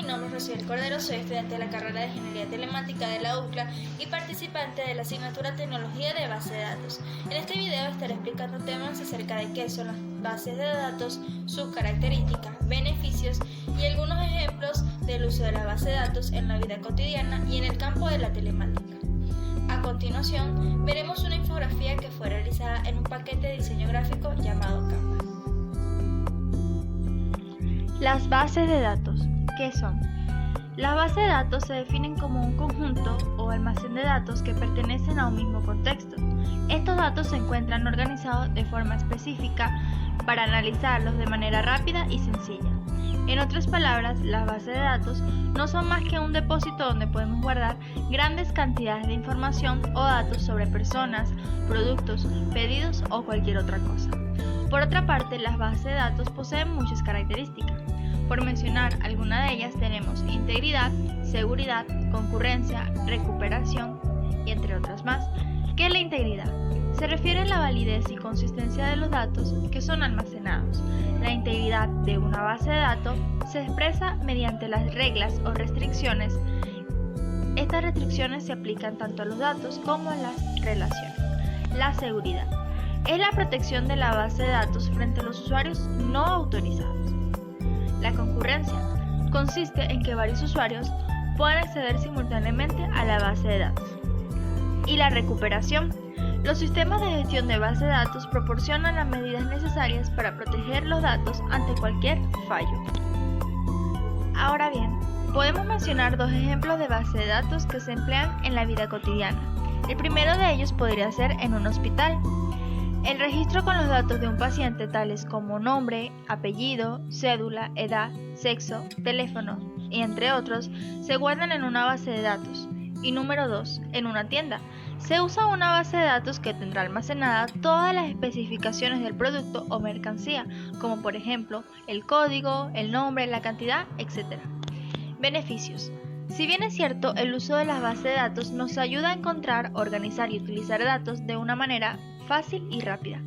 nombre es Rocío Cordero, soy estudiante de la carrera de Ingeniería Telemática de la UCLA y participante de la asignatura Tecnología de Base de Datos. En este video estaré explicando temas acerca de qué son las bases de datos, sus características, beneficios y algunos ejemplos del uso de la base de datos en la vida cotidiana y en el campo de la telemática. A continuación, veremos una infografía que fue realizada en un paquete de diseño gráfico llamado Canva. Las bases de datos, ¿qué son? Las bases de datos se definen como un conjunto o almacén de datos que pertenecen a un mismo contexto. Estos datos se encuentran organizados de forma específica para analizarlos de manera rápida y sencilla. En otras palabras, las bases de datos no son más que un depósito donde podemos guardar grandes cantidades de información o datos sobre personas, productos, pedidos o cualquier otra cosa. Por otra parte, las bases de datos poseen muchas características. Por mencionar alguna de ellas tenemos integridad, seguridad, concurrencia, recuperación y entre otras más. ¿Qué es la integridad? Se refiere a la validez y consistencia de los datos que son almacenados. La integridad de una base de datos se expresa mediante las reglas o restricciones. Estas restricciones se aplican tanto a los datos como a las relaciones. La seguridad es la protección de la base de datos frente a los usuarios no autorizados. La concurrencia consiste en que varios usuarios puedan acceder simultáneamente a la base de datos. Y la recuperación. Los sistemas de gestión de base de datos proporcionan las medidas necesarias para proteger los datos ante cualquier fallo. Ahora bien, podemos mencionar dos ejemplos de base de datos que se emplean en la vida cotidiana. El primero de ellos podría ser en un hospital. El registro con los datos de un paciente tales como nombre, apellido, cédula, edad, sexo, teléfono y entre otros se guardan en una base de datos. Y número 2, en una tienda. Se usa una base de datos que tendrá almacenada todas las especificaciones del producto o mercancía, como por ejemplo el código, el nombre, la cantidad, etc. Beneficios. Si bien es cierto, el uso de las bases de datos nos ayuda a encontrar, organizar y utilizar datos de una manera fácil y rápida.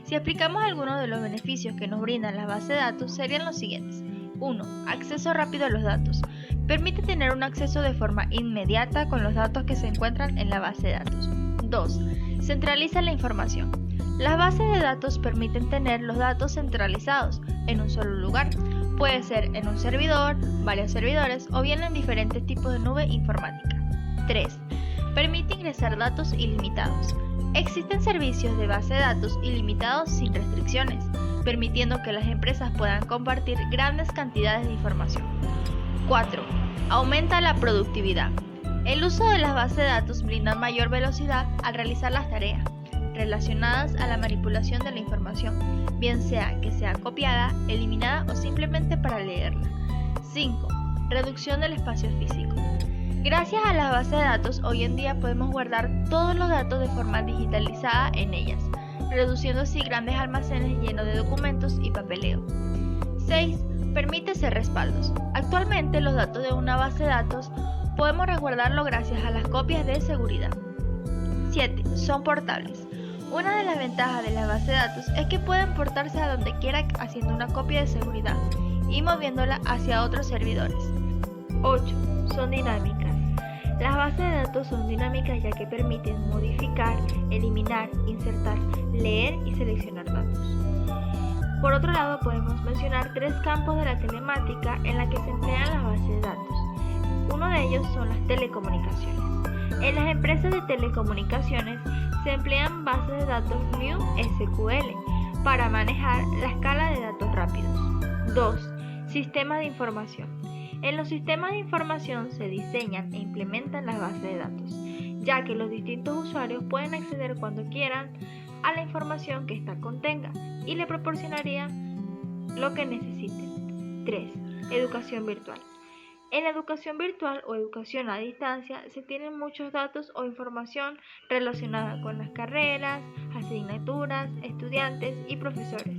Si explicamos algunos de los beneficios que nos brindan las bases de datos serían los siguientes. 1. Acceso rápido a los datos. Permite tener un acceso de forma inmediata con los datos que se encuentran en la base de datos. 2. Centraliza la información. Las bases de datos permiten tener los datos centralizados en un solo lugar. Puede ser en un servidor, varios servidores o bien en diferentes tipos de nube informática. 3. Permite ingresar datos ilimitados. Existen servicios de base de datos ilimitados sin restricciones, permitiendo que las empresas puedan compartir grandes cantidades de información. 4. Aumenta la productividad. El uso de las bases de datos brinda mayor velocidad al realizar las tareas relacionadas a la manipulación de la información, bien sea que sea copiada, eliminada o simplemente para leerla. 5. Reducción del espacio físico. Gracias a las bases de datos, hoy en día podemos guardar todos los datos de forma digitalizada en ellas, reduciendo así grandes almacenes llenos de documentos y papeleo. 6. Permite hacer respaldos. Actualmente los datos de una base de datos podemos resguardarlo gracias a las copias de seguridad. 7. Son portables. Una de las ventajas de las bases de datos es que pueden portarse a donde quiera haciendo una copia de seguridad y moviéndola hacia otros servidores. 8. Son dinámicas. Las bases de datos son dinámicas ya que permiten modificar, eliminar, insertar, leer y seleccionar datos. Por otro lado, podemos mencionar tres campos de la telemática en la que se emplean las bases de datos. Uno de ellos son las telecomunicaciones. En las empresas de telecomunicaciones se emplean bases de datos New SQL para manejar la escala de datos rápidos. 2. Sistemas de información. En los sistemas de información se diseñan e implementan las bases de datos, ya que los distintos usuarios pueden acceder cuando quieran a la información que ésta contenga y le proporcionaría lo que necesiten. 3. Educación virtual. En la educación virtual o educación a distancia se tienen muchos datos o información relacionada con las carreras, asignaturas, estudiantes y profesores.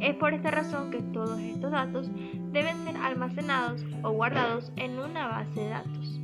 Es por esta razón que todos estos datos deben ser almacenados o guardados en una base de datos.